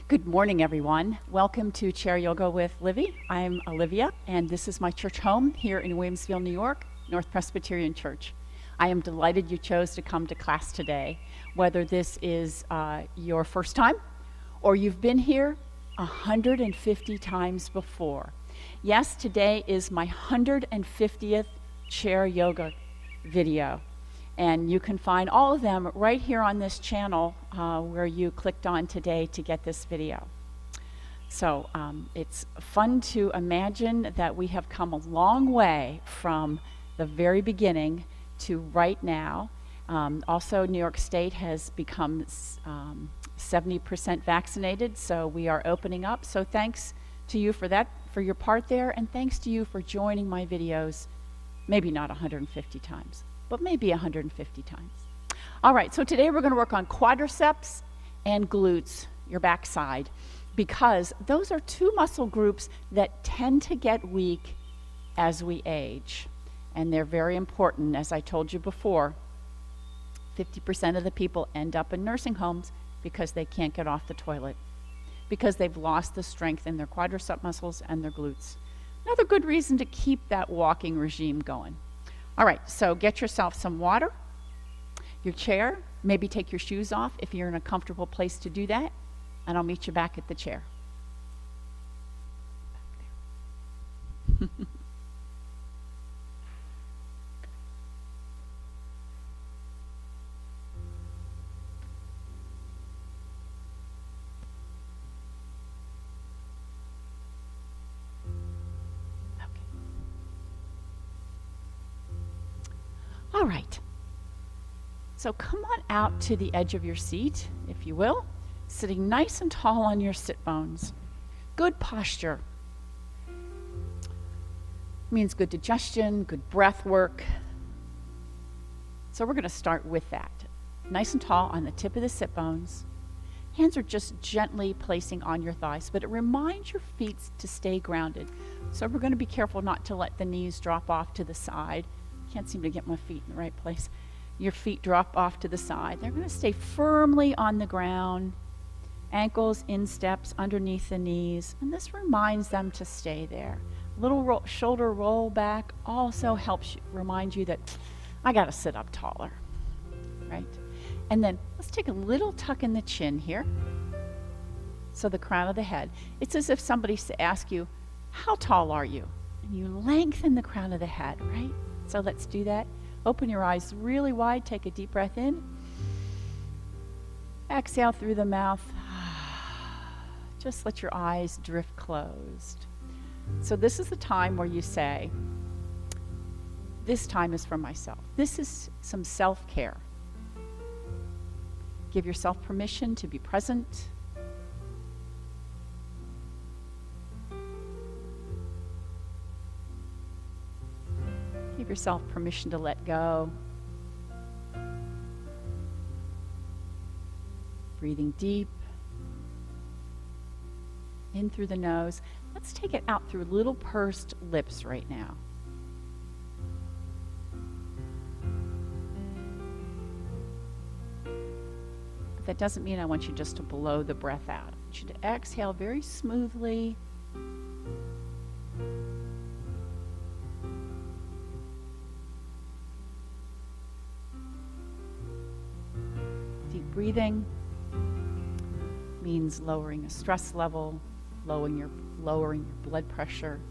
Good morning, everyone. Welcome to Chair Yoga with Livy. I'm Olivia, and this is my church home here in Williamsville, New York, North Presbyterian Church. I am delighted you chose to come to class today, whether this is your first time or you've been here 150 times before. Yes, today is my 150th Chair Yoga video. And you can find all of them right here on this channel where you clicked on today to get this video. So it's fun to imagine that we have come a long way from the very beginning to right now. Also, New York State has become 70% vaccinated, so we are opening up. So thanks to you for that, for your part there, and thanks to you for joining my videos, maybe not 150 times. But maybe 150 times. All right, so today we're going to work on quadriceps and glutes, your backside, because those are two muscle groups that tend to get weak as we age. And they're very important. As I told you before, 50% of the people end up in nursing homes because they can't get off the toilet, because they've lost the strength in their quadricep muscles and their glutes. Another good reason to keep that walking regime going. All right, so get yourself some water, your chair, maybe take your shoes off if you're in a comfortable place to do that, and I'll meet you back at the chair. Back there. All right, so come on out to the edge of your seat, if you will, sitting nice and tall on your sit bones. Good posture. Means good digestion, good breath work. So we're going to start with that. Nice and tall on the tip of the sit bones. Hands are just gently placing on your thighs, but it reminds your feet to stay grounded. So we're going to be careful not to let the knees drop off to the side. Can't seem to get my feet in the right place. Your feet drop off to the side. They're going to stay firmly on the ground. Ankles, insteps, underneath the knees. And this reminds them to stay there. Little shoulder roll back also helps remind you that I got to sit up taller, right? And then let's take a little tuck in the chin here. So the crown of the head. It's as if somebody asks you, how tall are you? And you lengthen the crown of the head, right? So let's do that. Open your eyes really wide. Take a deep breath in. Exhale through the mouth. Just let your eyes drift closed. So this is the time where you say, this time is for myself. This is some self-care. Give yourself permission to be present. Give yourself permission to let go. Breathing deep. In through the nose. Let's take it out through little pursed lips right now. But that doesn't mean I want you just to blow the breath out. I want you to exhale very smoothly. Breathing means lowering a stress level, lowering your blood pressure,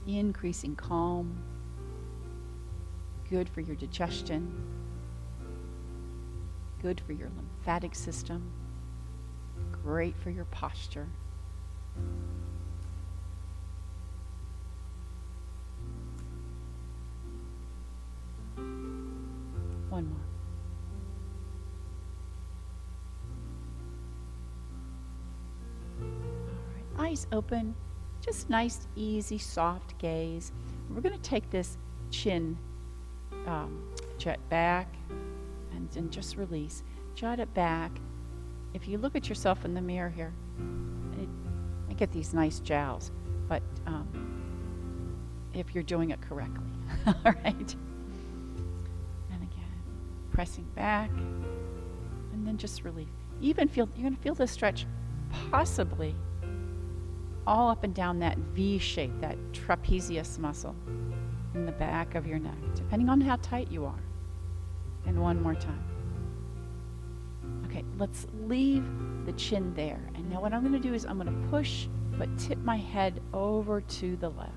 increasing calm, good for your digestion, good for your lymphatic system, great for your posture. One more. Eyes open, just nice, easy, soft gaze. We're going to take this chin, jet back, and just release. Jut it back. If you look at yourself in the mirror here, I get these nice jowls, but if you're doing it correctly, all right? And again, pressing back, and then just release. You're going to feel this stretch possibly all up and down that V shape, that trapezius muscle in the back of your neck, depending on how tight you are. And one more time. Okay, let's leave the chin there. And now what I'm going to do is I'm going to push, but tip my head over to the left.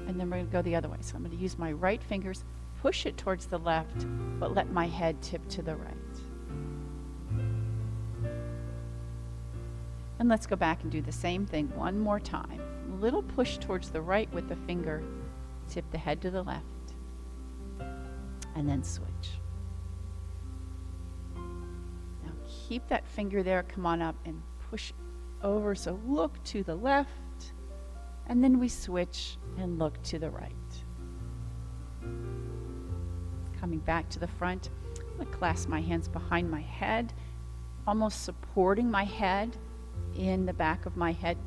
And then we're going to go the other way. So I'm going to use my right fingers, push it towards the left, but let my head tip to the right. And let's go back and do the same thing one more time. A little push towards the right with the finger, tip the head to the left, and then switch. Now keep that finger there, come on up and push over, so look to the left, and then we switch and look to the right. Coming back to the front, I'm going to clasp my hands behind my head, almost supporting my head in the back of my head,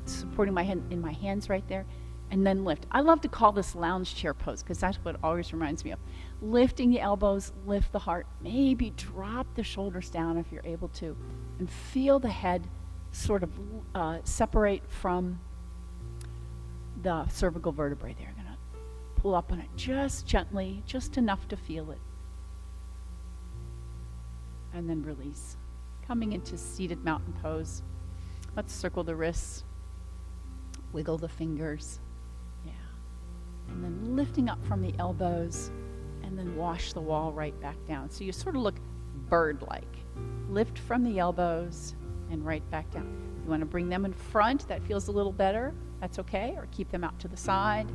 supporting my head in my hands right there, and then lift. I love to call this lounge chair pose because that's what it always reminds me of. Lifting the elbows, lift the heart, maybe drop the shoulders down if you're able to, and feel the head sort of separate from the cervical vertebrae there. I'm going to pull up on it just gently, just enough to feel it. And then release. Coming into seated mountain pose. Let's circle the wrists, wiggle the fingers, yeah. And then lifting up from the elbows, and then wash the wall right back down. So you sort of look bird-like. Lift from the elbows and right back down. You want to bring them in front, that feels a little better, that's okay, or keep them out to the side.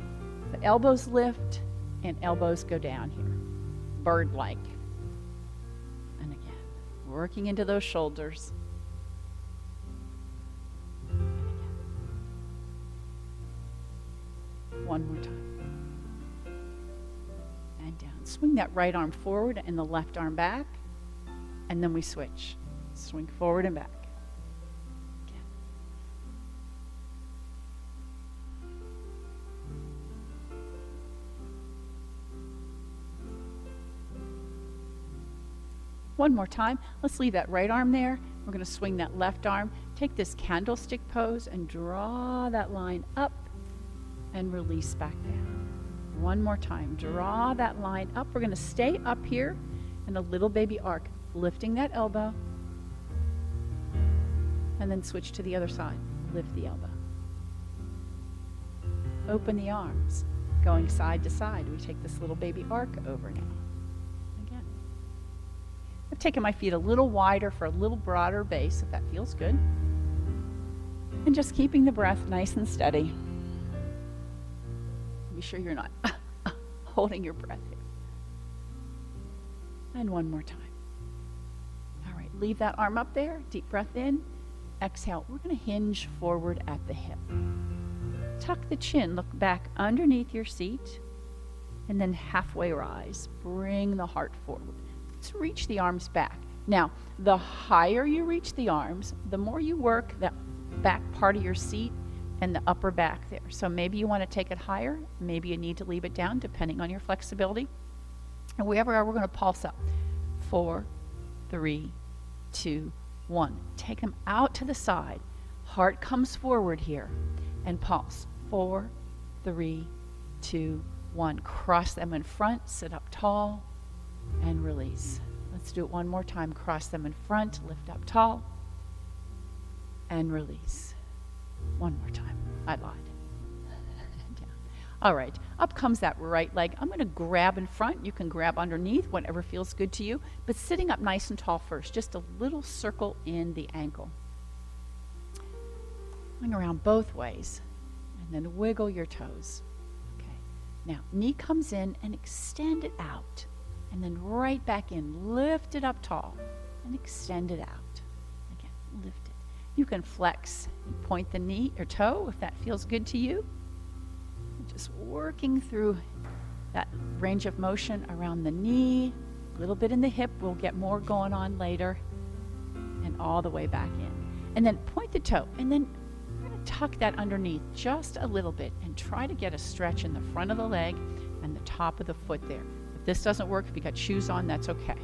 The elbows lift and elbows go down here, bird-like. Working into those shoulders. One more time. And down. Swing that right arm forward and the left arm back. And then we switch. Swing forward and back. Again. One more time. Let's leave that right arm there. We're going to swing that left arm. Take this candlestick pose and draw that line up and release back down. One more time. Draw that line up. We're going to stay up here in a little baby arc, lifting that elbow, and then switch to the other side. Lift the elbow. Open the arms, going side to side. We take this little baby arc over now. I've taken my feet a little wider for a little broader base, if that feels good. And just keeping the breath nice and steady. Be sure you're not holding your breath here. And one more time. All right, leave that arm up there. Deep breath in. Exhale. We're going to hinge forward at the hip. Tuck the chin. Look back underneath your seat. And then halfway rise. Bring the heart forward. Let's reach the arms back. Now, the higher you reach the arms, the more you work that back part of your seat and the upper back there. So maybe you want to take it higher. Maybe you need to leave it down, depending on your flexibility. And wherever we are, we're going to pulse up. 4, 3, 2, 1. Take them out to the side. Heart comes forward here. And pulse. 4, 3, 2, 1. Cross them in front. Sit up tall. And release. Let's do it one more time. Cross them in front, lift up tall, and release. One more time. I lied. Down. All right, up comes that right leg. I'm going to grab in front. You can grab underneath, whatever feels good to you, but sitting up nice and tall first. Just a little circle in the ankle. Going around both ways, and then wiggle your toes. Okay. Now, knee comes in and extend it out. And then right back in, lift it up tall and extend it out. Again, lift it. You can flex and point the knee or toe if that feels good to you. Just working through that range of motion around the knee, a little bit in the hip. We'll get more going on later. And all the way back in. And then point the toe. And then we're going to tuck that underneath just a little bit and try to get a stretch in the front of the leg and the top of the foot there. This doesn't work. If you got shoes on, that's okay.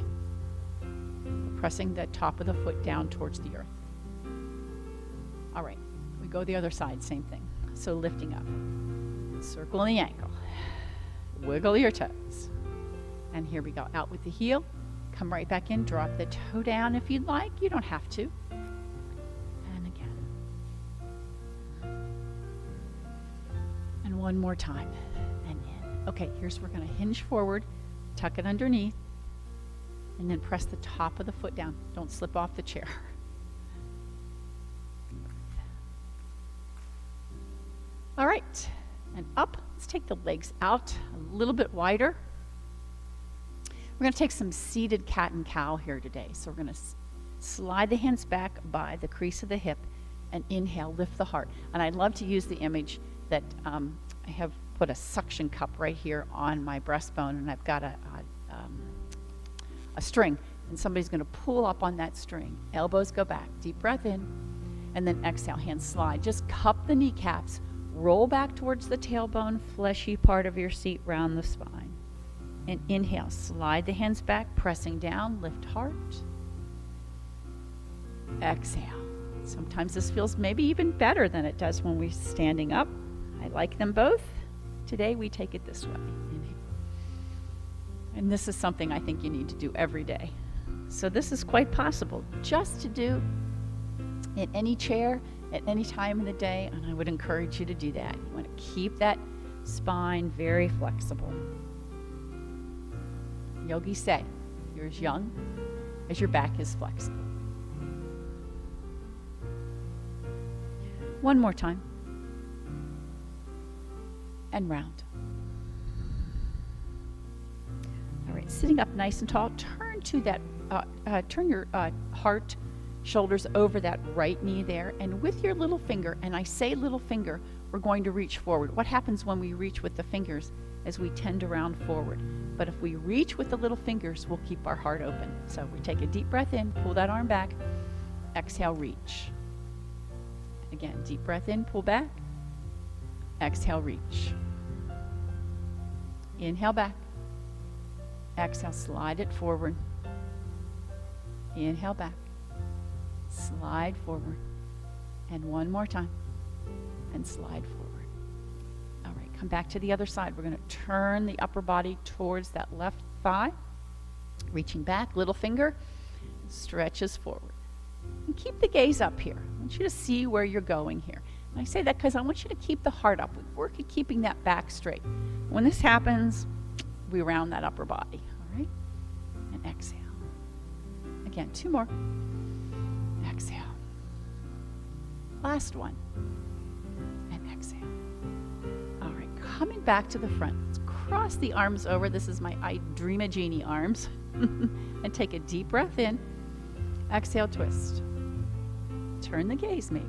pressing the top of the foot down towards the earth. All right, we go the other side, same thing. So lifting up, circle the ankle, wiggle your toes. And here we go, out with the heel, come right back in, drop the toe down if you'd like, you don't have to. And again. And one more time, and in. Okay, here's we're gonna hinge forward, tuck it underneath, and then press the top of the foot down. Don't slip off the chair. All right, and up. Let's take the legs out a little bit wider. We're going to take some seated cat and cow here today. So we're going to slide the hands back by the crease of the hip and inhale, lift the heart. And I love to use the image that I have put a suction cup right here on my breastbone, and I've got a string, and somebody's going to pull up on that string. Elbows go back, deep breath in, and then exhale, hands slide. Just cup the kneecaps. Roll back towards the tailbone, fleshy part of your seat, round the spine. And inhale, slide the hands back, pressing down, lift heart. Exhale. Sometimes this feels maybe even better than it does when we're standing up. I like them both. Today we take it this way. Inhale. And this is something I think you need to do every day. So this is quite possible just to do in any chair, at any time in the day, and I would encourage you to do that. You want to keep that spine very flexible. Yogis say, you're as young as your back is flexible. One more time. And round. All right, sitting up nice and tall, turn to that, turn your heart, shoulders over that right knee there, and with your little finger, and I say little finger, we're going to reach forward. What happens when we reach with the fingers is we tend to round forward. But if we reach with the little fingers, we'll keep our heart open. So we take a deep breath in, pull that arm back, exhale, reach. Again, deep breath in, pull back, exhale, reach. Inhale back, exhale, slide it forward. Inhale back. Slide forward, and one more time, and slide forward. All right, come back to the other side. We're going to turn the upper body towards that left thigh, reaching back, little finger, stretches forward. And keep the gaze up here. I want you to see where you're going here. And I say that because I want you to keep the heart up. We work at keeping that back straight. When this happens, we round that upper body, all right? And exhale. Again, two more. Exhale. Last one. And exhale. All right, coming back to the front. Let's cross the arms over. This is my I Dream a Genie arms. And take a deep breath in. Exhale, twist. Turn the gaze maybe.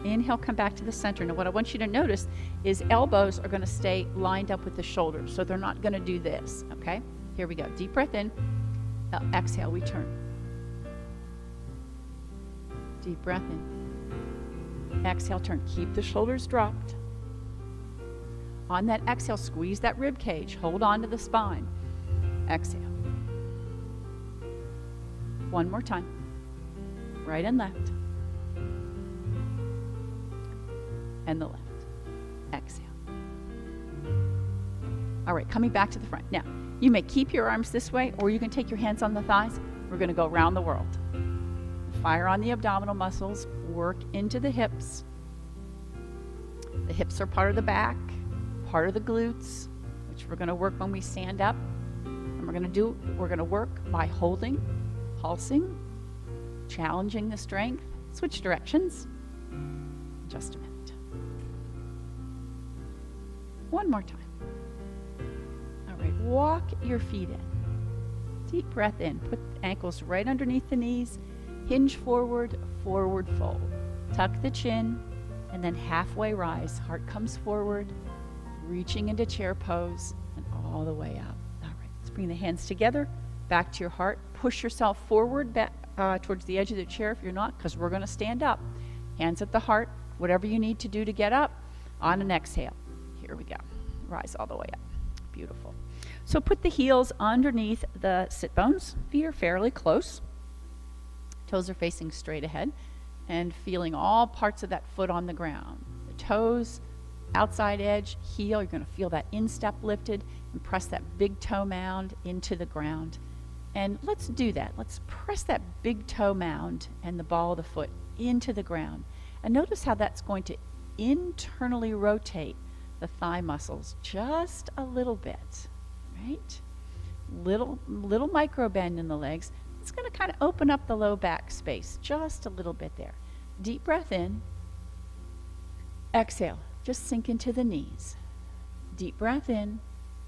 Inhale, come back to the center. Now what I want you to notice is elbows are going to stay lined up with the shoulders, so they're not going to do this, okay? Here we go. Deep breath in. Exhale, we turn. Deep breath in. Exhale, turn. Keep the shoulders dropped. On that exhale, squeeze that rib cage. Hold on to the spine. Exhale. One more time. Right and left. And the left. Exhale. All right, coming back to the front. Now, you may keep your arms this way, or you can take your hands on the thighs. We're going to go around the world. Fire on the abdominal muscles, work into the hips. The hips are part of the back, part of the glutes, which we're going to work when we stand up. And we're going to work by holding, pulsing, challenging the strength. Switch directions. Just a minute. One more time. All right, walk your feet in. Deep breath in. Put the ankles right underneath the knees. Hinge forward, forward fold. Tuck the chin, and then halfway rise. Heart comes forward, reaching into chair pose, and all the way up. All right, let's bring the hands together, back to your heart. Push yourself forward, back towards the edge of the chair if you're not, because we're going to stand up. Hands at the heart, whatever you need to do to get up. On an exhale. Here we go. Rise all the way up. Beautiful. So put the heels underneath the sit bones. Feet are fairly close. Toes are facing straight ahead and feeling all parts of that foot on the ground. The toes, outside edge, heel, you're going to feel that instep lifted and press that big toe mound into the ground. And let's do that. Let's press that big toe mound and the ball of the foot into the ground. And notice how that's going to internally rotate the thigh muscles just a little bit, right? Little micro bend in the legs. It's going to kind of open up the low back space just a little bit there. Deep breath in. Exhale. Just sink into the knees. Deep breath in.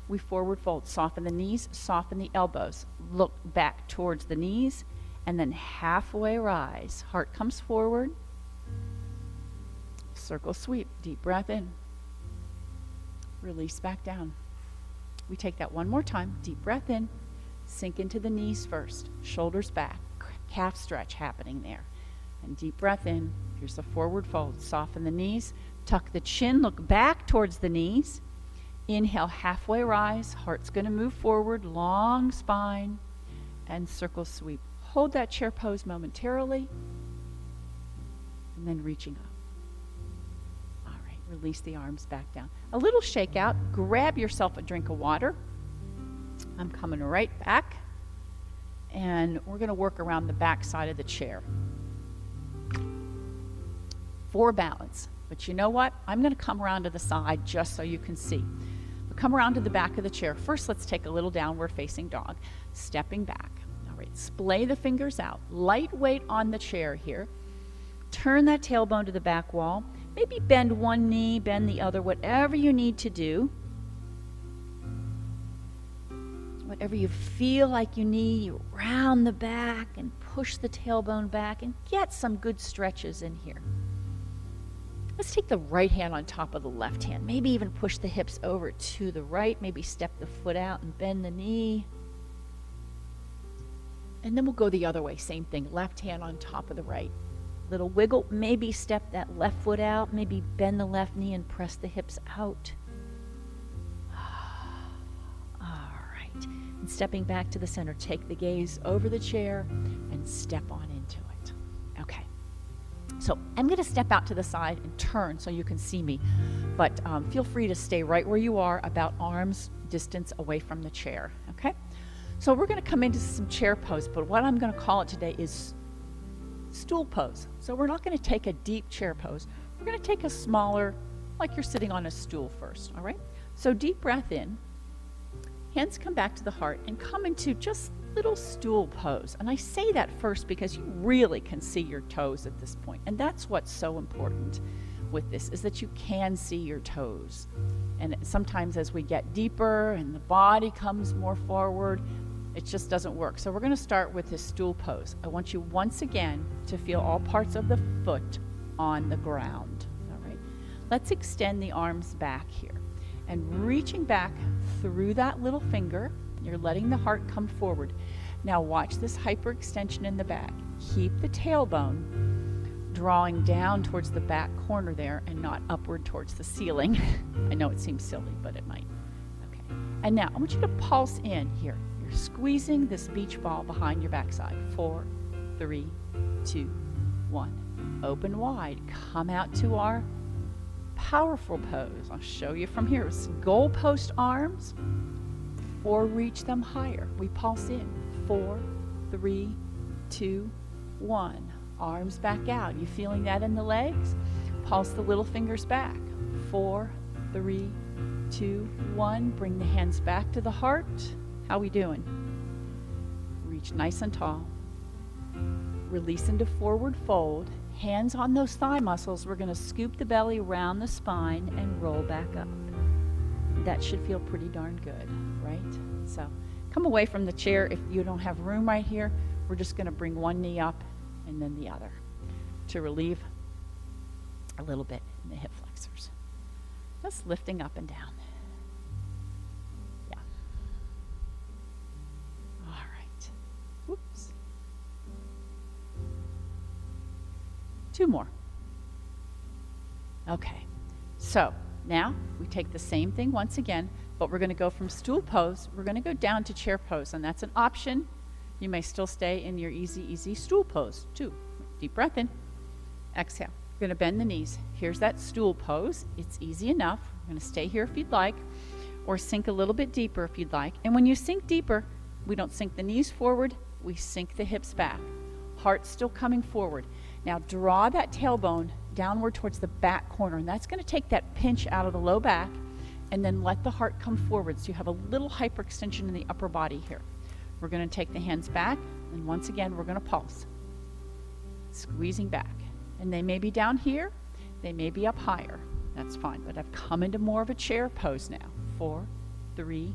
We forward fold. Soften the knees, soften the elbows. Look back towards the knees, and then halfway rise. Heart comes forward. Circle sweep. Deep breath in. Release back down. We take that one more time. Deep breath in. Sink into the knees first. Shoulders back. Calf stretch happening there. And deep breath in. Here's the forward fold. Soften the knees. Tuck the chin. Look back towards the knees. Inhale, halfway rise. Heart's going to move forward. Long spine. And circle sweep. Hold that chair pose momentarily. And then reaching up. Release the arms back down. A little shake out. Grab yourself a drink of water. I'm coming right back. And we're going to work around the back side of the chair for balance. But you know what? I'm going to come around to the side just so you can see. We'll come around to the back of the chair. First, let's take a little downward facing dog. Stepping back. All right. Splay the fingers out. Light weight on the chair here. Turn that tailbone to the back wall. Maybe bend one knee, bend the other, whatever you need to do. Whatever you feel like you need, you round the back and push the tailbone back and get some good stretches in here. Let's take the right hand on top of the left hand. Maybe even push the hips over to the right. Maybe step the foot out and bend the knee. And then we'll go the other way. Same thing. Left hand on top of the right. Little wiggle, maybe step that left foot out, maybe bend the left knee and press the hips out. All right. And stepping back to the center, take the gaze over the chair and step on into it. Okay. So I'm going to step out to the side and turn so you can see me. But feel free to stay right where you are, about arms distance away from the chair. Okay? So we're going to come into some chair pose, but what I'm going to call it today is stool pose. So we're not going to take a deep chair pose. We're going to take a smaller, like you're sitting on a stool first, all right? So deep breath in, hands come back to the heart and come into just little stool pose. And I say that first because you really can see your toes at this point. And that's what's so important with this, is that you can see your toes. And sometimes as we get deeper and the body comes more forward, it just doesn't work. So we're going to start with this stool pose. I want you once again to feel all parts of the foot on the ground. All right. Let's extend the arms back here. And reaching back through that little finger, you're letting the heart come forward. Now watch this hyperextension in the back. Keep the tailbone drawing down towards the back corner there and not upward towards the ceiling. I know it seems silly, but it might. Okay. And now I want you to pulse in here. Squeezing this beach ball behind your backside. 4, 3, 2, 1. Open wide. Come out to our powerful pose. I'll show you from here. It's goalpost arms, or reach them higher. We pulse in. 4, 3, 2, 1. Arms back out. You feeling that in the legs? Pulse the little fingers back. 4, 3, 2, 1. Bring the hands back to the heart. How we doing? Reach nice and tall. Release into forward fold. Hands on those thigh muscles. We're going to scoop the belly around the spine and roll back up. That should feel pretty darn good, right? So come away from the chair. If you don't have room right here, we're just going to bring one knee up and then the other to relieve a little bit in the hip flexors. Just lifting up and down. Whoops. 2 more. Okay, so now we take the same thing once again, but we're going to go from stool pose, we're going to go down to chair pose, and that's an option. You may still stay in your easy stool pose. 2, deep breath in, exhale. You're going to bend the knees. Here's that stool pose. It's easy enough. You're going to stay here if you'd like, or sink a little bit deeper if you'd like. And when you sink deeper, we don't sink the knees forward, we sink the hips back. Heart still coming forward. Now draw that tailbone downward towards the back corner, and that's going to take that pinch out of the low back, and then let the heart come forward so you have a little hyperextension in the upper body here. We're going to take the hands back, and once again, we're going to pulse. Squeezing back. And they may be down here, they may be up higher. That's fine, but I've come into more of a chair pose now. 4, 3,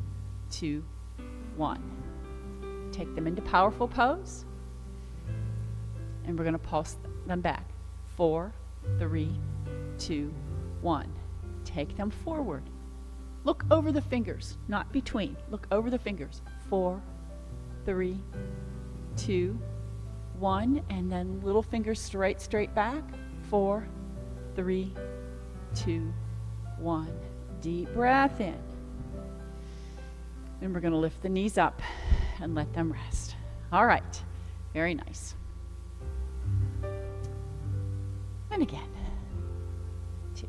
2, 1. Take them into powerful pose, and we're going to pulse them back. 4, 3, 2, 1. Take them forward. Look over the fingers, not between. Look over the fingers. 4, 3, 2, 1, and then little fingers straight back. 4, 3, 2, 1. Deep breath in. And we're going to lift the knees up and let them rest. All right, very nice. And again. 2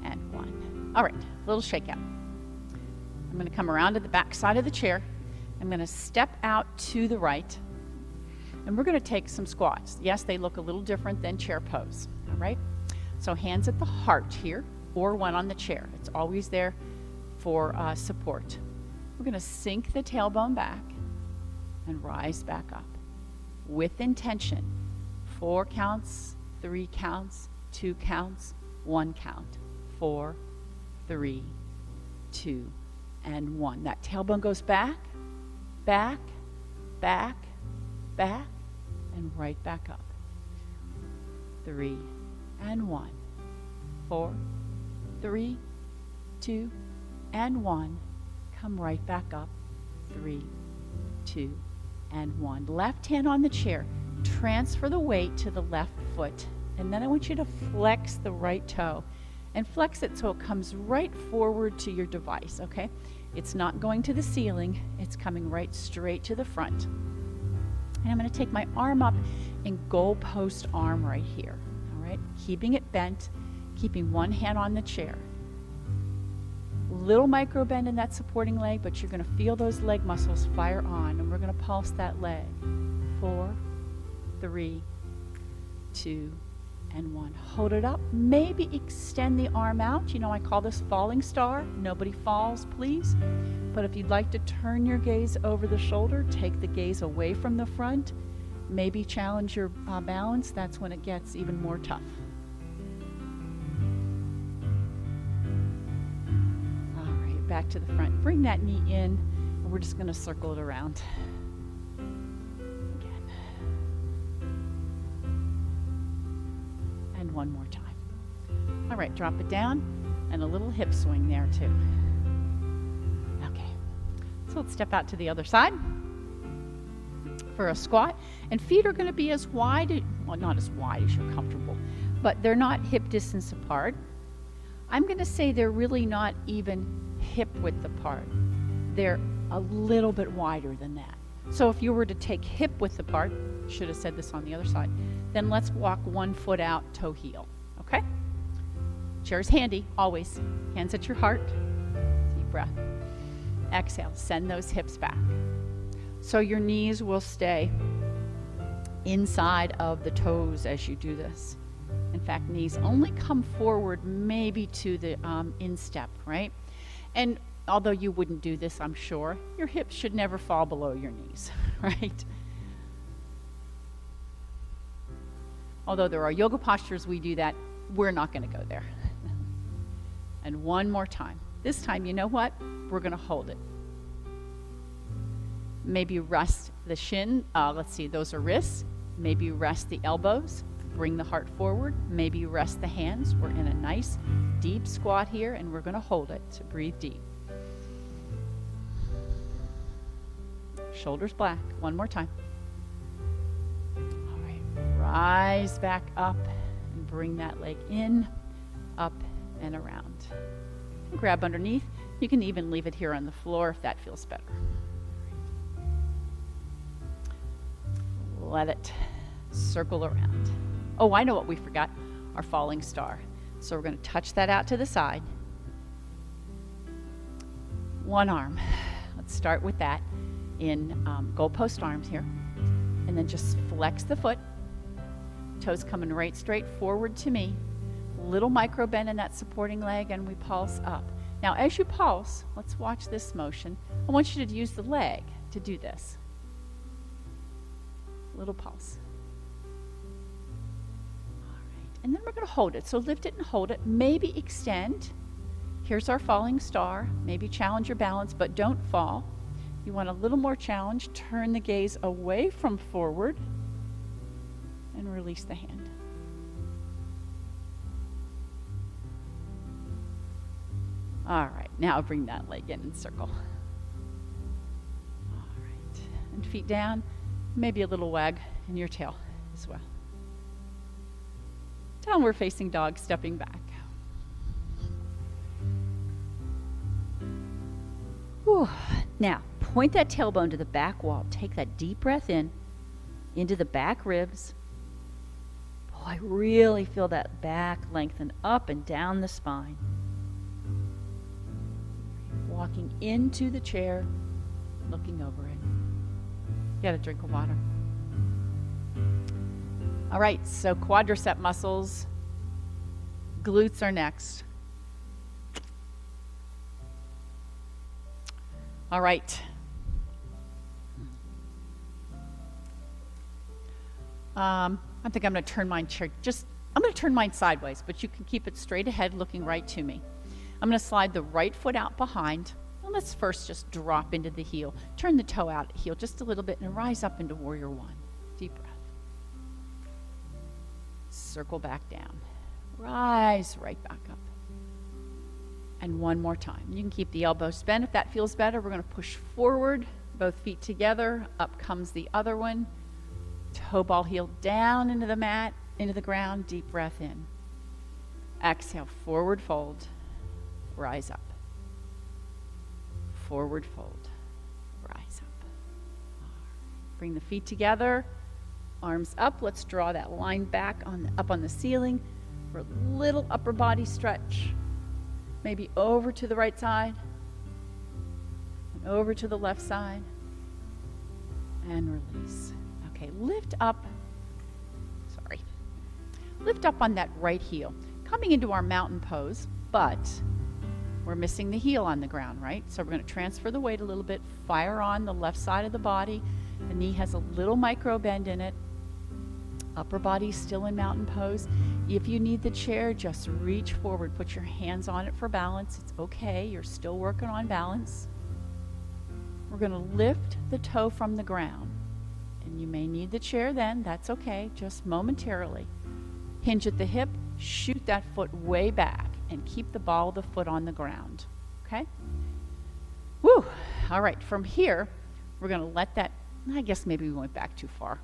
and 1. All right, a little shakeout. I'm going to come around to the back side of the chair. I'm going to step out to the right. And we're going to take some squats. Yes, they look a little different than chair pose, all right? So hands at the heart here, or one on the chair. It's always there for support. We're going to sink the tailbone back and rise back up with intention. 4 counts, 3 counts, 2 counts, 1 count. 4, 3, 2, and 1. That tailbone goes back, back, back, back, and right back up. 3 and 1. 4, 3, 2, and 1. Come right back up. 3, 2, and 1. Left hand on the chair. Transfer the weight to the left foot. And then I want you to flex the right toe. And flex it so it comes right forward to your device, okay? It's not going to the ceiling. It's coming right straight to the front. And I'm going to take my arm up in goalpost arm right here, all right? Keeping it bent, keeping one hand on the chair. Little micro bend in that supporting leg, but you're going to feel those leg muscles fire on, and we're going to pulse that leg. 4, 3, 2, and 1. Hold it up. Maybe extend the arm out. You know, I call this falling star. Nobody falls, please. But if you'd like to turn your gaze over the shoulder, take the gaze away from the front, maybe challenge your balance. That's when it gets even more tough. All right, back to the front. Bring that knee in, and we're just going to circle it around. Again. And one more time. All right, drop it down, and a little hip swing there too. So let's step out to the other side for a squat. And feet are going to be as wide, well, not as wide as you're comfortable, but they're not hip distance apart. I'm going to say they're really not even hip width apart. They're a little bit wider than that. So if you were to take hip width apart, should have said this on the other side, then let's walk 1 foot out, toe heel, okay? Chair's handy, always. Hands at your heart. Deep breath. Exhale, send those hips back. So your knees will stay inside of the toes as you do this. In fact, knees only come forward maybe to the instep, right? And although you wouldn't do this, I'm sure, your hips should never fall below your knees, right? Although there are yoga postures we do that, we're not going to go there. And one more time. This time, you know what? We're going to hold it. Maybe rest the shin. Let's see, those are wrists. Maybe rest the elbows. Bring the heart forward. Maybe rest the hands. We're in a nice deep squat here, and we're going to hold it. So breathe deep. Shoulders back. One more time. All right. Rise back up and bring that leg in, up, and around. Grab underneath. You can even leave it here on the floor if that feels better. Let it circle around. Oh, I know what we forgot, our falling star. So we're going to touch that out to the side. One arm. Let's start with that in goalpost arms here. And then just flex the foot. Toes coming right straight forward to me. Little micro bend in that supporting leg, and we pulse up. Now, as you pulse, let's watch this motion. I want you to use the leg to do this. Little pulse. All right, and then we're going to hold it. So lift it and hold it. Maybe extend. Here's our falling star. Maybe challenge your balance, but don't fall. You want a little more challenge. Turn the gaze away from forward and release the hand. All right, now bring that leg in and circle. All right, and feet down, maybe a little wag in your tail as well. Downward facing dog, stepping back. Whew. Now, point that tailbone to the back wall. Take that deep breath in, into the back ribs. Oh, I really feel that back lengthen up and down the spine. Walking into the chair, looking over it. Get a drink of water. All right, so quadricep muscles, glutes are next. All right. I think I'm going to turn mine I'm going to turn mine sideways, but you can keep it straight ahead, looking right to me. I'm going to slide the right foot out behind. And let's first just drop into the heel. Turn the toe out, heel just a little bit, and rise up into warrior one. Deep breath. Circle back down. Rise right back up. And one more time. You can keep the elbows bent if that feels better. We're going to push forward, both feet together. Up comes the other one. Toe ball heel down into the mat, into the ground. Deep breath in. Exhale, forward fold. Rise up. Forward fold. Rise up. All right. Bring the feet together. Arms up. Let's draw that line back up on the ceiling for a little upper body stretch. Maybe over to the right side. And over to the left side. And release. Okay, lift up. Sorry. Lift up on that right heel. Coming into our mountain pose, but we're missing the heel on the ground, right? So we're going to transfer the weight a little bit, fire on the left side of the body. The knee has a little micro bend in it. Upper body still in mountain pose. If you need the chair, just reach forward. Put your hands on it for balance. It's okay. You're still working on balance. We're going to lift the toe from the ground. And you may need the chair then. That's okay. Just momentarily. Hinge at the hip. Shoot that foot way back. And keep the ball of the foot on the ground. Okay? Woo! All right. From here, we're going to let that, I guess maybe we went back too far.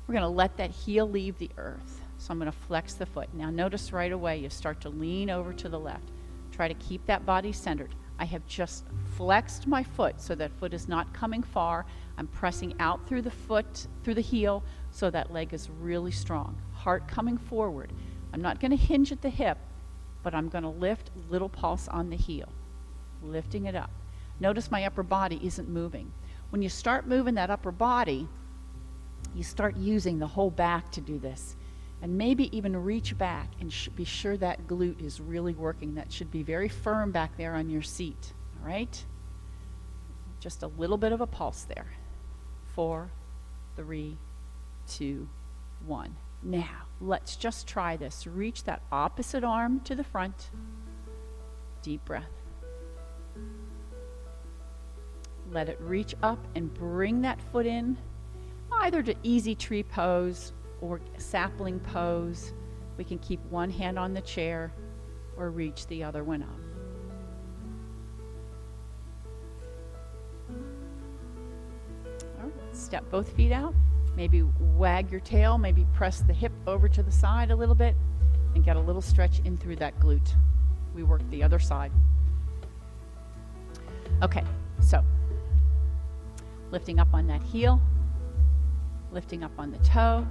We're going to let that heel leave the earth. So I'm going to flex the foot. Now notice right away you start to lean over to the left. Try to keep that body centered. I have just flexed my foot so that foot is not coming far. I'm pressing out through the foot, through the heel, so that leg is really strong. Heart coming forward. I'm not going to hinge at the hip, but I'm going to lift, little pulse on the heel. Lifting it up. Notice my upper body isn't moving. When you start moving that upper body, you start using the whole back to do this. And maybe even reach back and be sure that glute is really working. That should be very firm back there on your seat. All right? Just a little bit of a pulse there. 4, 3, 2, 1. Now, let's just try this. Reach that opposite arm to the front. Deep breath. Let it reach up and bring that foot in, either to easy tree pose or sapling pose. We can keep one hand on the chair or reach the other one up. All right, step both feet out. Maybe wag your tail, maybe press the hip over to the side a little bit and get a little stretch in through that glute. We work the other side. Okay, so lifting up on that heel. lifting up on the toe,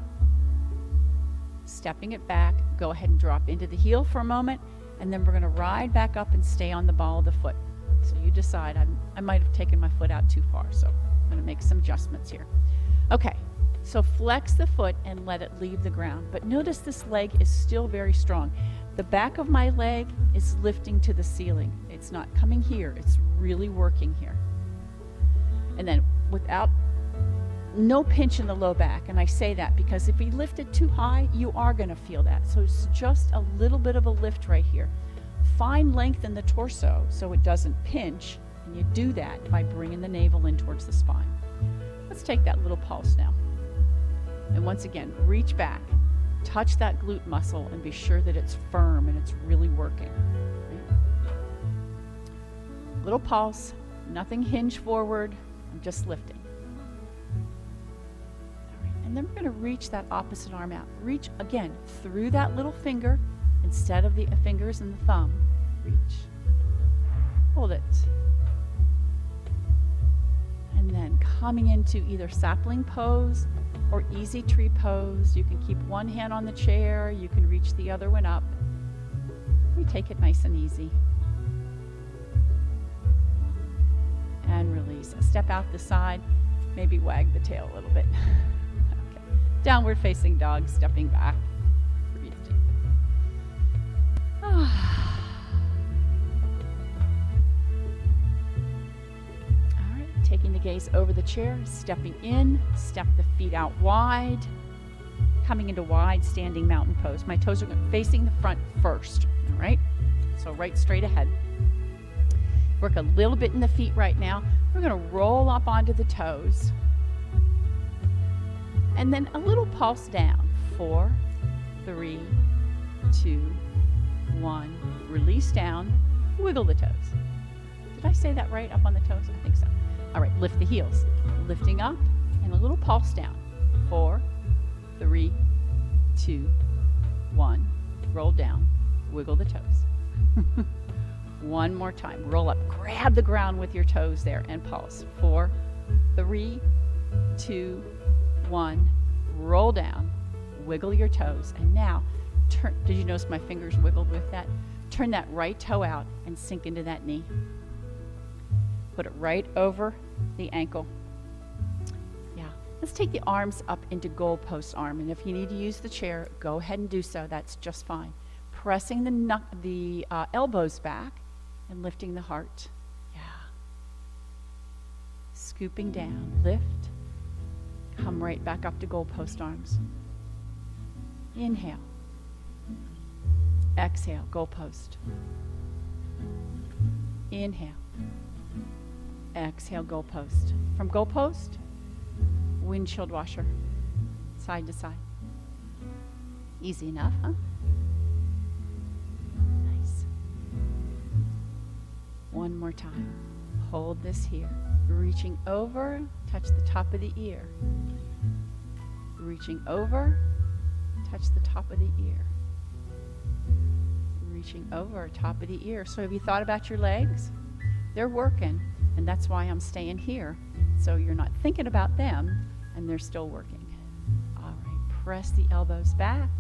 stepping it back. Go ahead and drop into the heel for a moment, and then we're going to ride back up and stay on the ball of the foot. So you decide. I might have taken my foot out too far, so I'm going to make some adjustments here. Okay, so flex the foot and let it leave the ground. But notice this leg is still very strong. The back of my leg is lifting to the ceiling. It's not coming here. It's really working here. And then no pinch in the low back. And I say that because if you lift it too high, you are going to feel that. So it's just a little bit of a lift right here. Find length in the torso so it doesn't pinch. And you do that by bringing the navel in towards the spine. Let's take that little pulse now. And once again, reach back. Touch that glute muscle and be sure that it's firm and it's really working. Right? Little pulse, nothing hinge forward. I'm just lifting. All right. And then we're going to reach that opposite arm out. Reach again through that little finger instead of the fingers and the thumb. Reach. Hold it. And then coming into either sapling pose or easy tree pose. You can keep one hand on the chair. You can reach the other one up. We take it nice and easy. And release. Step out the side. Maybe wag the tail a little bit. Okay. Downward facing dog, stepping back. Breathe deep. Taking the gaze over the chair, stepping in, step the feet out wide, coming into wide standing mountain pose. My toes are facing the front first, all right? So right straight ahead. Work a little bit in the feet right now. We're gonna roll up onto the toes. And then a little pulse down. 4, 3, 2, 1. Release down, wiggle the toes. Did I say that right, up on the toes? I think so. All right, lift the heels. Lifting up and a little pulse down. 4, 3, 2, 1. Roll down, wiggle the toes. One more time. Roll up, grab the ground with your toes there and pulse. 4, 3, 2, 1. Roll down, wiggle your toes. And now, turn. Did you notice my fingers wiggled with that? Turn that right toe out and sink into that knee. Put it right over the ankle. Yeah. Let's take the arms up into goalpost arm. And if you need to use the chair, go ahead and do so. That's just fine. Pressing the elbows back and lifting the heart. Yeah. Scooping down. Lift. Come right back up to goalpost arms. Inhale. Exhale. Goalpost. Inhale. Exhale, goalpost. From goalpost, windshield washer, side to side. Easy enough, huh? Nice. One more time. Hold this here. Reaching over, touch the top of the ear. Reaching over, touch the top of the ear. Reaching over, top of the ear. So have you thought about your legs? They're working. And that's why I'm staying here. So you're not thinking about them, and they're still working. All right, press the elbows back.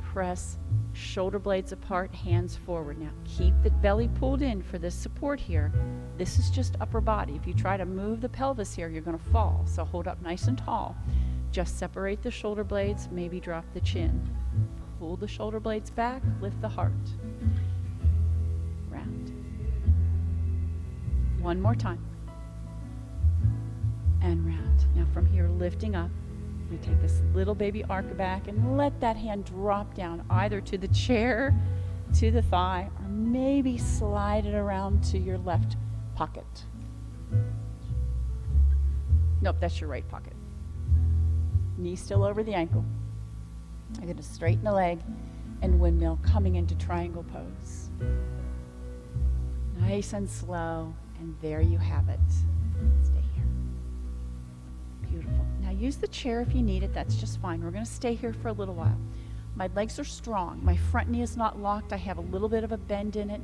Press shoulder blades apart, hands forward. Now keep the belly pulled in for this support here. This is just upper body. If you try to move the pelvis here, you're gonna fall. So hold up nice and tall. Just separate the shoulder blades, maybe drop the chin. Pull the shoulder blades back, lift the heart. Round. One more time. And round. Now from here, lifting up. We take this little baby arc back and let that hand drop down either to the chair, to the thigh, or maybe slide it around to your left pocket. Nope, that's your right pocket. Knee still over the ankle. I'm going to straighten the leg and windmill coming into triangle pose. Nice and slow. And there you have it. Stay here. Beautiful. Now use the chair if you need it. That's just fine. We're going to stay here for a little while. My legs are strong. My front knee is not locked. I have a little bit of a bend in it.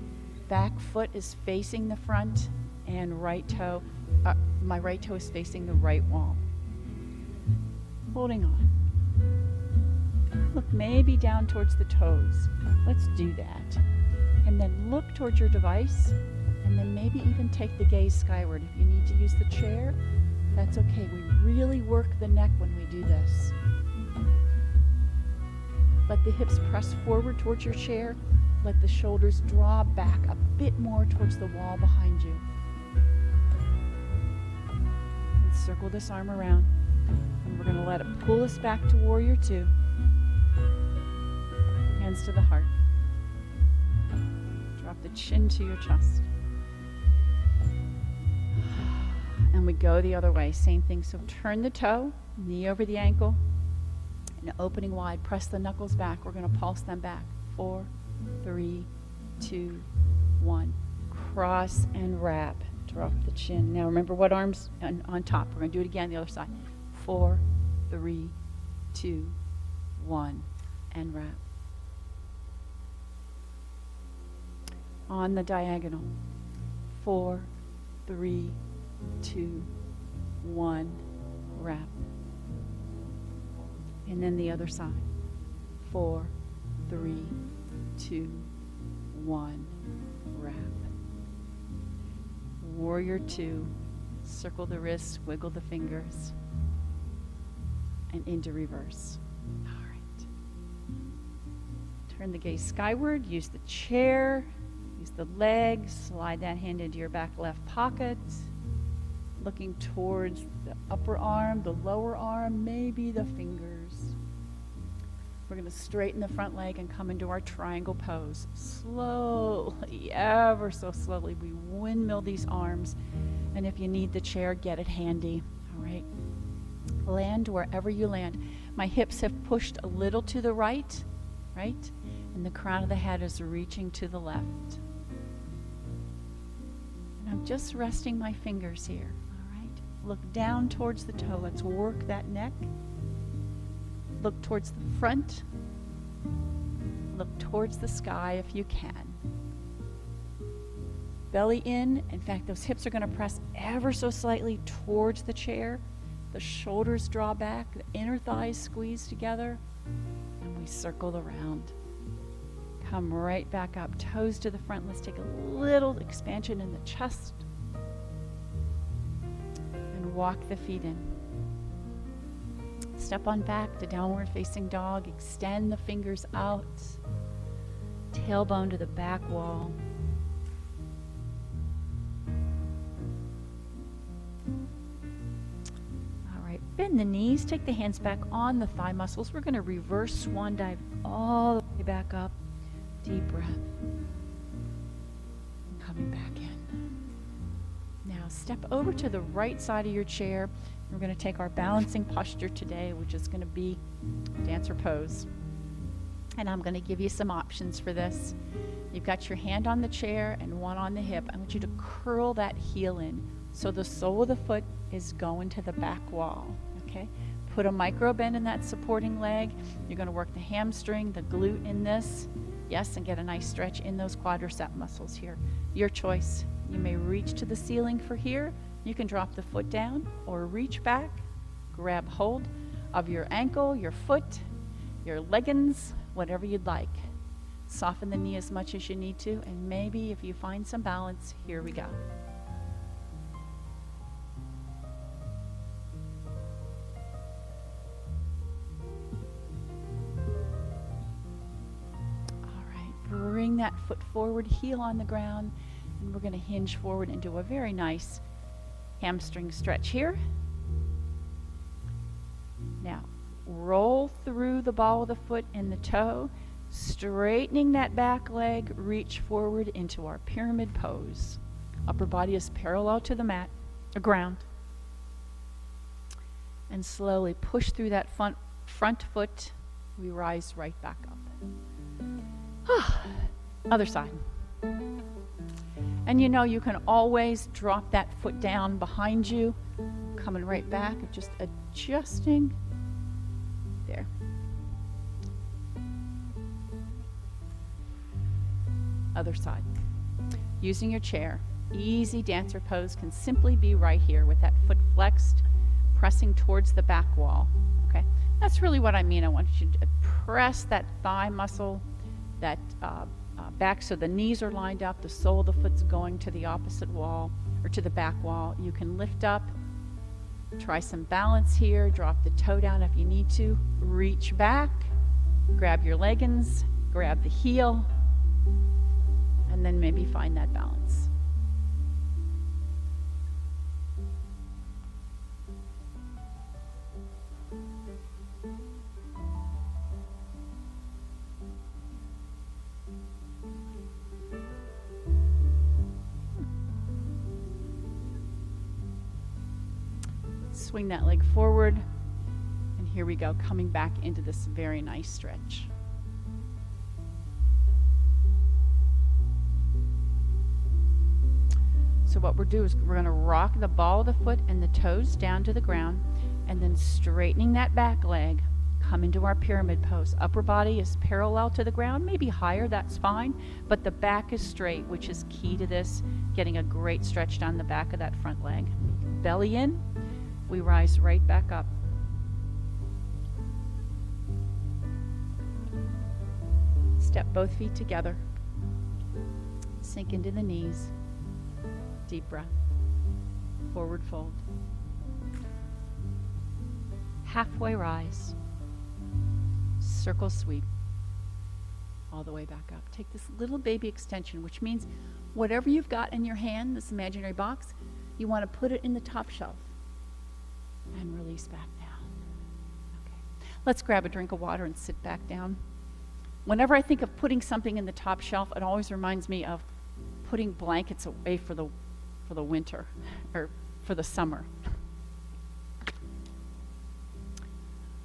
Back foot is facing the front and right toe. My right toe is facing the right wall. holding on. Look maybe down towards the toes. Let's do that. And then look towards your device, and then maybe even take the gaze skyward. If you need to use the chair, that's okay. We really work the neck when we do this. Let the hips press forward towards your chair. Let the shoulders draw back a bit more towards the wall behind you. And circle this arm around. And we're going to let it pull us back to Warrior Two. Hands to the heart. Drop the chin to your chest. And we go the other way. Same thing. So turn the toe, knee over the ankle, and opening wide. Press the knuckles back. We're going to pulse them back. 4, 3, 2, 1. Cross and wrap. Drop the chin. Now remember what arms on top. We're going to do it again the other side. 4, 3, 2, 1. And wrap. On the diagonal. 4, 3, 2, 1. Wrap. And then the other side. 4, 3, 2, 1. Wrap. Warrior Two. Circle the wrists, wiggle the fingers, and into reverse. All right. Turn the gaze skyward. Use the chair. Use the legs. Slide that hand into your back left pocket. Looking towards the upper arm, the lower arm, maybe the fingers. We're going to straighten the front leg and come into our triangle pose. Slowly, ever so slowly, we windmill these arms. And if you need the chair, get it handy. All right. Land wherever you land. My hips have pushed a little to the right, right? And the crown of the head is reaching to the left. And I'm just resting my fingers here. All right. Look down towards the toe. Let's work that neck. Look towards the front. Look towards the sky if you can. Belly in. In fact, those hips are going to press ever so slightly towards the chair. The shoulders draw back. The inner thighs squeeze together. And we circle around. Come right back up. Toes to the front. Let's take a little expansion in the chest. And walk the feet in. Step on back to downward facing dog. Extend the fingers out. Tailbone to the back wall. All right, bend the knees. Take the hands back on the thigh muscles. We're going to reverse swan dive all the way back up. Deep breath. And coming back in. Now step over to the right side of your chair. We're going to take our balancing posture today, which is going to be dancer pose. And I'm going to give you some options for this. You've got your hand on the chair and one on the hip. I want you to curl that heel in so the sole of the foot is going to the back wall. Okay? Put a micro bend in that supporting leg. You're going to work the hamstring, the glute in this. Yes, and get a nice stretch in those quadricep muscles here. Your choice. You may reach to the ceiling for here. You can drop the foot down or reach back, grab hold of your ankle, your foot, your leggings, whatever you'd like. Soften the knee as much as you need to, and maybe if you find some balance, here we go. All right, bring that foot forward, heel on the ground, and we're going to hinge forward into a very nice hamstring stretch here. Now, roll through the ball of the foot and the toe, straightening that back leg, reach forward into our pyramid pose. Upper body is parallel to the mat, or ground. And slowly push through that front foot. We rise right back up. Other side. And you know, you can always drop that foot down behind you, coming right back, and just adjusting. There. Other side. Using your chair. Easy dancer pose can simply be right here with that foot flexed, pressing towards the back wall. Okay? Okay, that's really what I mean. I want you to press that thigh muscle, that back, so the knees are lined up, the sole of the foot's going to the opposite wall, or to the back wall. You can lift up, try some balance here, drop the toe down if you need to, reach back, grab your leggings, grab the heel, and then maybe find that balance. Swing that leg forward, and here we go, coming back into this very nice stretch. So what we're doing is we're going to rock the ball of the foot and the toes down to the ground, and then straightening that back leg, come into our pyramid pose. Upper body is parallel to the ground, maybe higher, that's fine, but the back is straight, which is key to this, getting a great stretch down the back of that front leg. Belly in, we rise right back up. Step both feet together. Sink into the knees. Deep breath. Forward fold. Halfway rise. Circle sweep. All the way back up. Take this little baby extension, which means whatever you've got in your hand, this imaginary box, you want to put it in the top shelf. And release back down. Okay. Let's grab a drink of water and sit back down. Whenever I think of putting something in the top shelf, it always reminds me of putting blankets away for the winter or for the summer.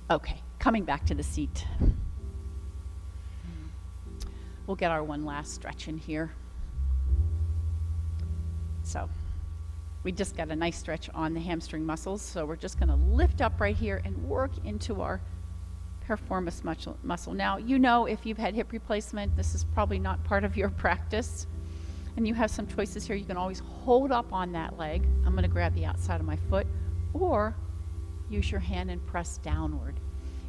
Okay, coming back to the seat. We'll get our one last stretch in here. So we just got a nice stretch on the hamstring muscles, so we're just going to lift up right here and work into our piriformis muscle. Now, you know, if you've had hip replacement, this is probably not part of your practice, and you have some choices here. You can always hold up on that leg. I'm going to grab the outside of my foot, or use your hand and press downward.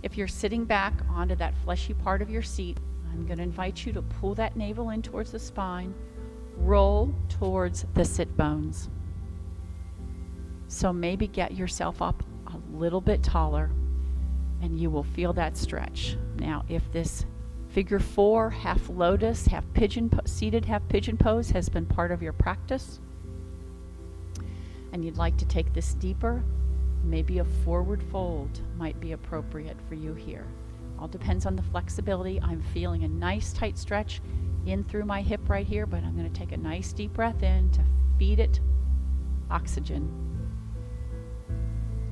If you're sitting back onto that fleshy part of your seat, I'm going to invite you to pull that navel in towards the spine, roll towards the sit bones. So maybe get yourself up a little bit taller, and you will feel that stretch. Now, if this figure 4, half lotus, half pigeon, seated half pigeon pose has been part of your practice, and you'd like to take this deeper, maybe a forward fold might be appropriate for you here. All depends on the flexibility. I'm feeling a nice tight stretch in through my hip right here, but I'm going to take a nice deep breath in to feed it oxygen.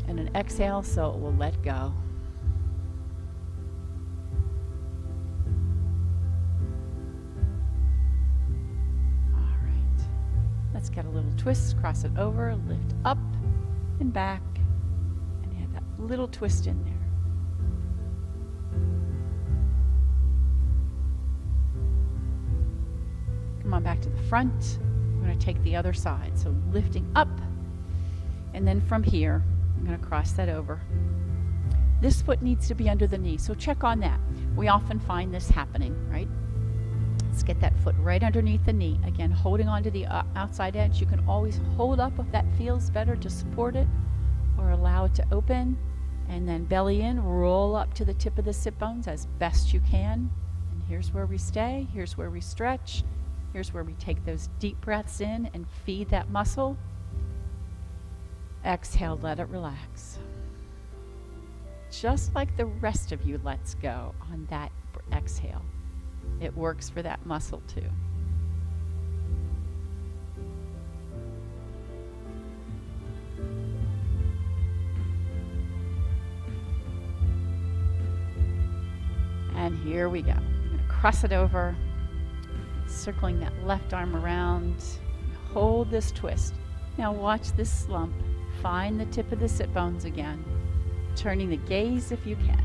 And an exhale so it will let go. All right. Let's get a little twist, cross it over, lift up and back, and add that little twist in there. Come on back to the front. I'm going to take the other side. So lifting up, and then from here, I'm going to cross that over. This foot needs to be under the knee, so check on that. We often find this happening, right? Let's get that foot right underneath the knee. Again, holding onto the outside edge. You can always hold up if that feels better to support it, or allow it to open, and then belly in, roll up to the tip of the sit bones as best you can. And here's where we stay, here's where we stretch, here's where we take those deep breaths in and feed that muscle. Exhale, let it relax. Just like the rest of you lets go on that exhale. It works for that muscle too. And here we go. I'm going to cross it over, circling that left arm around. Hold this twist. Now watch this slump. Find the tip of the sit bones again, turning the gaze if you can.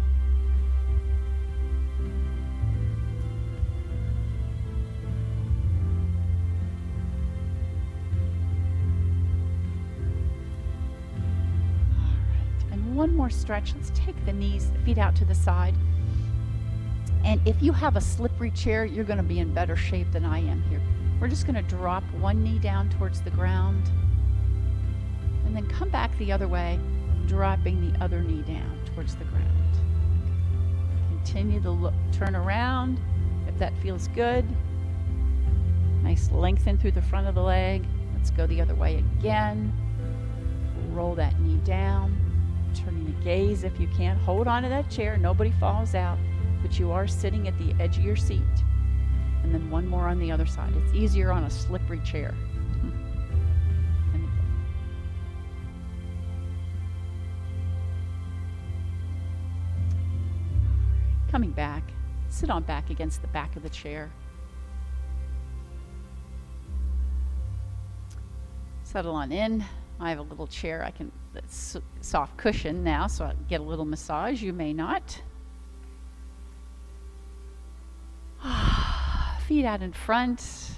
All right, and one more stretch. Let's take the knees, the feet out to the side. And if you have a slippery chair, you're going to be in better shape than I am here. We're just going to drop one knee down towards the ground and then come back the other way, dropping the other knee down towards the ground. Continue to look, turn around if that feels good. Nice lengthen through the front of the leg. Let's go the other way again. Roll that knee down, turning the gaze if you can. Hold on to that chair, nobody falls out, but you are sitting at the edge of your seat. And then one more on the other side. It's easier on a slippery chair. Coming back, sit on back against the back of the chair. Settle on in. I have a little chair that's soft cushion now, so I can get a little massage. You may not. Feet out in front.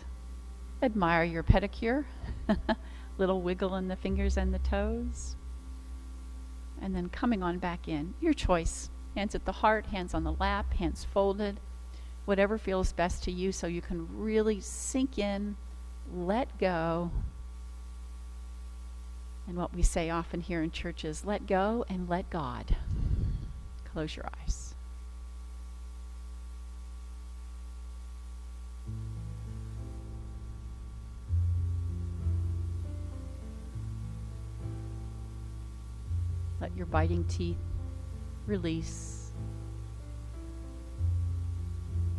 Admire your pedicure. Little wiggle in the fingers and the toes. And then coming on back in. Your choice. Hands at the heart, hands on the lap, hands folded. Whatever feels best to you so you can really sink in, let go. And what we say often here in church is, let go and let God. Close your eyes. Let your biting teeth release.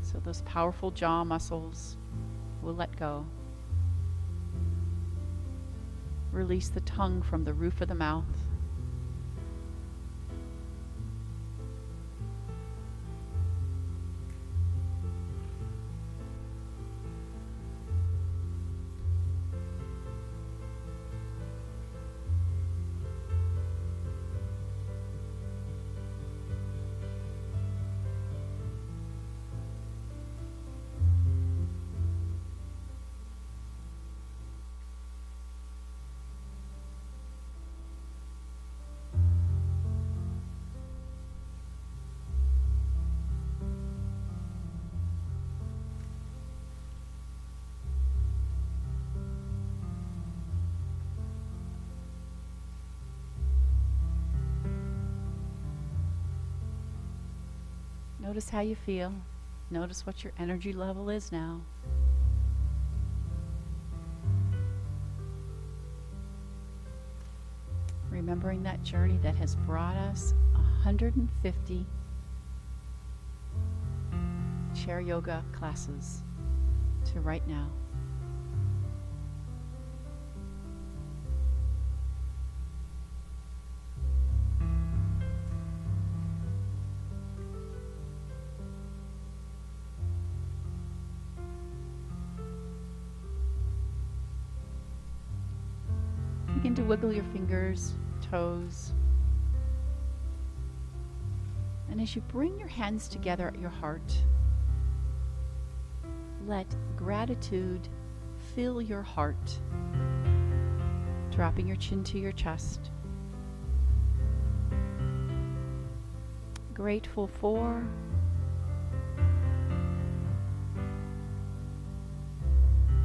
So those powerful jaw muscles will let go. Release the tongue from the roof of the mouth. Notice how you feel. Notice what your energy level is now. Remembering that journey that has brought us 150 chair yoga classes to right now. Begin to wiggle your fingers, toes. And as you bring your hands together at your heart, let gratitude fill your heart, dropping your chin to your chest. Grateful for.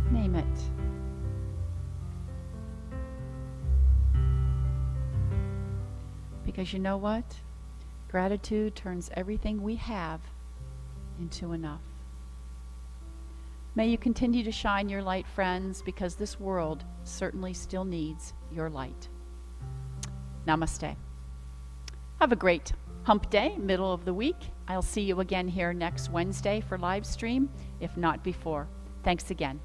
Name it. Because you know what? Gratitude turns everything we have into enough. May you continue to shine your light, friends, because this world certainly still needs your light. Namaste. Have a great hump day, middle of the week. I'll see you again here next Wednesday for live stream, if not before. Thanks again.